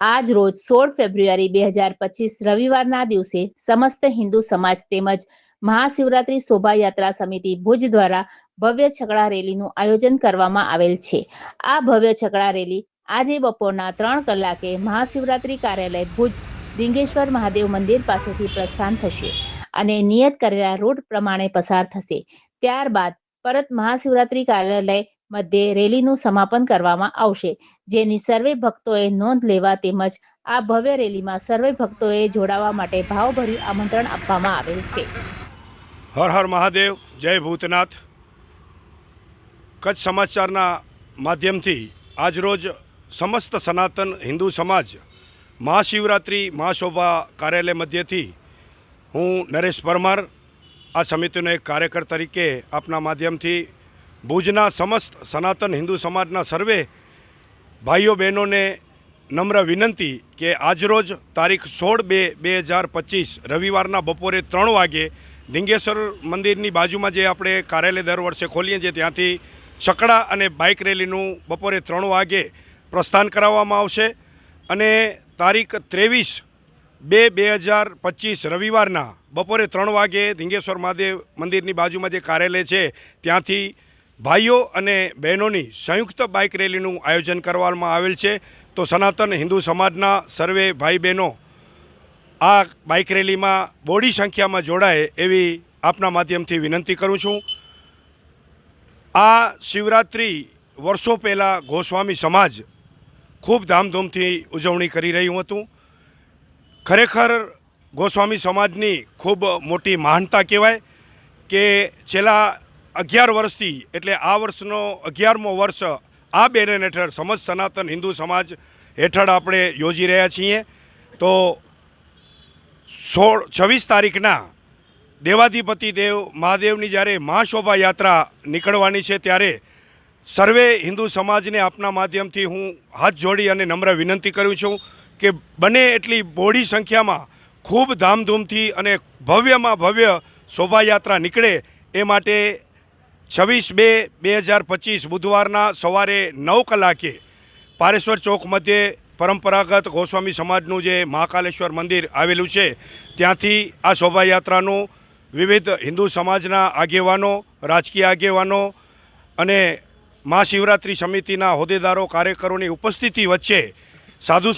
આજ રોજ 16 ફેબ્રુઆરી 2025 રવિવારના દિવસે સમસ્ત હિન્દુ સમાજ તેમજ મહાશિવરાત્રી શોભાયાત્રા સમિતિ ભુજ દ્વારા ભવ્ય છકડા રેલીનું આયોજન કરવામાં આવેલ છે। આ ભવ્ય છકડા રેલી આજે બપોરના 3 કલાકે મહાશિવરાત્રી કાર્યાલય ભુજ ડીંગેશ્વર મહાદેવ મંદિર પાસેથી પ્રસ્થાન થશે અને નિયત કરેલા રૂટ પ્રમાણે પસાર થશે। ત્યારબાદ પરત મહાશિવરાત્રી કાર્યાલય મધ્યે રેલીનું સમાપન કરવામાં આવશે, જેની સર્વે ભક્તોએ નોંધ લેવા તેમજ આ ભવ્ય રેલીમાં સર્વે ભક્તોએ જોડાવા માટે ભાવભર્યું આમંત્રણ આપવામાં આવેલ છે। હર હર મહાદેવ, જય ભૂતનાથ। કચ્છ સમાચારના માધ્યમથી આજરોજ સમસ્ત સનાતન હિન્દુ સમાજ મહાશિવરાત્રિ મહાશોભા કાર્યાલય મધ્યથી હું નરેશ પરમાર આ સમિતિનો એક કાર્યકર તરીકે આપના માધ્યમથી ભુજના સમસ્ત સનાતન હિન્દુ સમાજના સર્વે ભાઈઓ બહેનોને નમ્ર વિનંતી કે આજરોજ તારીખ 16/2/2025 રવિવારના બપોરે 3 વાગે ડીંગેશ્વર મંદિરની બાજુમાં જે આપણે કાર્યાલય દર વર્ષે ખોલીએ છીએ ત્યાંથી છકડા અને બાઇક રેલીનું બપોરે 3 વાગે પ્રસ્થાન કરાવવામાં આવશે અને તારીખ 23/2/2025 રવિવારના બપોરે 3 વાગે ડીંગેશ્વર મહાદેવ મંદિરની બાજુમાં જે કાર્યાલય છે ત્યાંથી ભાઈઓ અને બહેનોની સંયુક્ત બાઇક રેલીનું આયોજન કરવામાં આવેલ છે। તો સનાતન હિન્દુ સમાજના સર્વે ભાઈ બહેનો આ બાઇક રેલીમાં બોડી સંખ્યામાં જોડાય એવી આપના માધ્યમથી વિનંતી કરું છું। આ શિવરાત્રિ વર્ષો પહેલાં ગોસ્વામી સમાજ ખૂબ ધામધૂમથી ઉજવણી કરી રહ્યું હતું। ખરેખર ગોસ્વામી સમાજની ખૂબ મોટી મહાનતા કહેવાય કે છેલ્લા 11 વર્ષથી એટલે આ વર્ષનો 11મો વર્ષ આ બેનર હેઠળ સમસ્ત સનાતન હિન્દુ સમાજ હેઠળ આપણે યોજી રહ્યા છીએ। તો 26 તારીખના દેવાધિપતિ દેવ મહાદેવની જ્યારે મહાશોભા યાત્રા નીકળવાની છે ત્યારે સર્વે હિન્દુ સમાજને આપના માધ્યમથી હું હાથ જોડી અને નમ્ર વિનંતી કરું છું કે બને એટલી બોડી સંખ્યામાં ખૂબ ધામધૂમથી અને ભવ્યમાં ભવ્ય શોભાયાત્રા નીકળે એ માટે 26/2/2025 બુધવારના સવારે 9 કલાકે પારેશ્વર ચોક મધ્યે પરંપરાગત ગોસ્વામી સમાજનું જે મહાકાલેશ્વર મંદિર આવેલું છે ત્યાંથી આ શોભાયાત્રાનું વિવિધ હિન્દુ સમાજના આગેવાનો, રાજકીય આગેવાનો અને મહાશિવરાત્રિ સમિતિના હોદ્દેદારો, કાર્યકરોની ઉપસ્થિતિ વચ્ચે સાધુ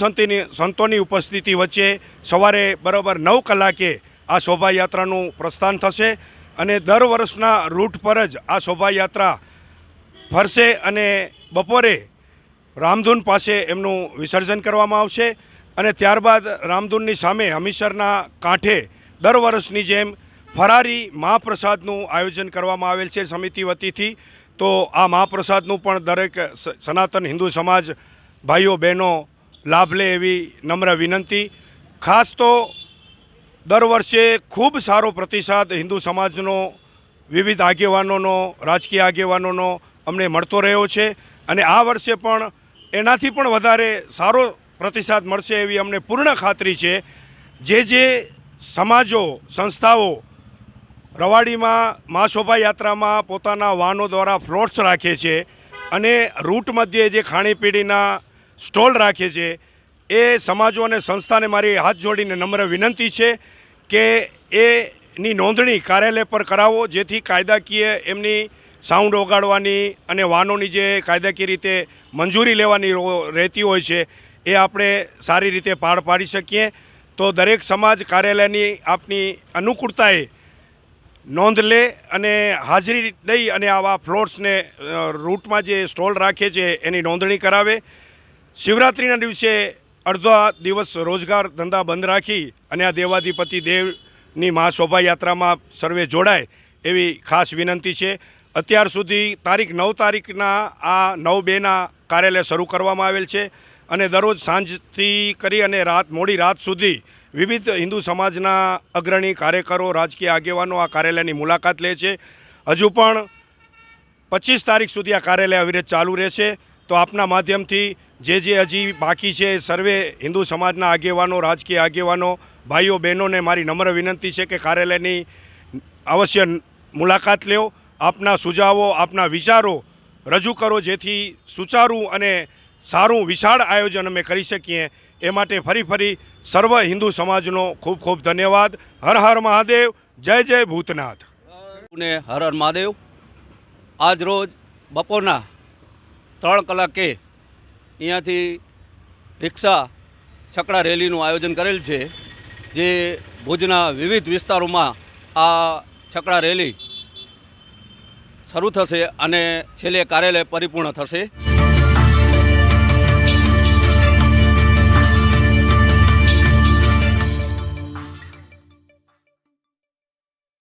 સંતોની ઉપસ્થિતિ વચ્ચે સવારે બરાબર 9 કલાકે આ શોભાયાત્રાનું પ્રસ્થાન થશે અને દર વર્ષના રૂટ પર જ આ શોભાયાત્રા ફરશે અને બપોરે રામધૂન પાસે એમનું વિસર્જન કરવામાં આવશે અને ત્યારબાદ રામધૂનની સામે હમીસરના કાંઠે દર વર્ષની જેમ ફરારી મહાપ્રસાદનું આયોજન કરવામાં આવેલ છે સમિતિ વતીથી। તો આ મહાપ્રસાદનું પણ દરેક સનાતન હિન્દુ સમાજ ભાઈઓ બહેનો લાભ લે એવી નમ્ર વિનંતી। ખાસ તો દર વર્ષે ખૂબ સારો પ્રતિસાદ હિન્દુ સમાજનો, વિવિધ આગેવાનોનો, રાજકીય આગેવાનોનો અમને મળતો રહ્યો છે અને આ વર્ષે પણ એનાથી પણ વધારે સારો પ્રતિસાદ મળશે એવી અમને પૂર્ણ ખાતરી છે। જે સમાજો, સંસ્થાઓ રવાડીમાં મહાશોભાયાત્રામાં પોતાના વાહનો દ્વારા ફ્લોટ્સ રાખે છે અને રૂટ મધ્યે જે ખાણીપીણીના સ્ટોલ રાખે છે એ સમાજો અને સંસ્થાને મારી હાથ જોડીને નમ્ર વિનંતી છે કે એની નોંધણી કાર્યાલય પર કરાવો, જેથી કાયદાકીય એમની સાઉન્ડ વગાડવાની અને વાહનોની જે કાયદાકીય રીતે મંજૂરી લેવાની રહેતી હોય છે એ આપણે સારી રીતે પાર પાડી શકીએ। તો દરેક સમાજ કાર્યાલયની આપની અનુકૂળતાએ નોંધ લે અને હાજરી દઈ અને આવા ફ્લોટ્સને રૂટમાં જે સ્ટોલ રાખે છે એની નોંધણી કરાવે। શિવરાત્રિના દિવસે અડધો દિવસ રોજગાર ધંધા બંધ રાખી અને આ દેવાધિપતિ દેવની મહાશોભાયાત્રામાં સર્વે જોડાય એવી ખાસ વિનંતી છે। અત્યાર સુધી તારીખ 9 તારીખના આ 9/2ના કાર્યાલય શરૂ કરવામાં આવેલ છે અને દરરોજ સાંજથી કરી અને મોડી રાત સુધી વિવિધ હિન્દુ સમાજના અગ્રણી કાર્યકરો, રાજકીય આગેવાનો આ કાર્યાલયની મુલાકાત લે છે। હજુ પણ 25 તારીખ સુધી આ કાર્યાલય અવિરત ચાલુ રહેશે। તો આપના માધ્યમથી જે હજી બાકી છે સર્વે હિન્દુ સમાજના આગેવાનો, રાજકીય આગેવાનો, ભાઈઓ બહેનોને મારી નમ્ર વિનંતી છે કે કાર્યાલયની અવશ્ય મુલાકાત લો, આપના સુઝાવો, આપના વિચારો રજૂ કરો, જેથી સુચારું અને સારું વિશાળ આયોજન અમે કરી શકીએ એ માટે ફરી સર્વ હિન્દુ સમાજનો ખૂબ ખૂબ ધન્યવાદ. હર હર મહાદેવ. જય જય ભૂતનાથ. ને હર હર મહાદેવ. આજ રોજ બપોરના 3 કલાકે અહીંયાથી રિક્ષા છકડા રેલીનું આયોજન કરેલ છે, જે ભુજના વિવિધ વિસ્તારોમાં આ છકડા રેલી શરૂ થશે અને છેલ્લે કાર્યાલય પરિપૂર્ણ થશે.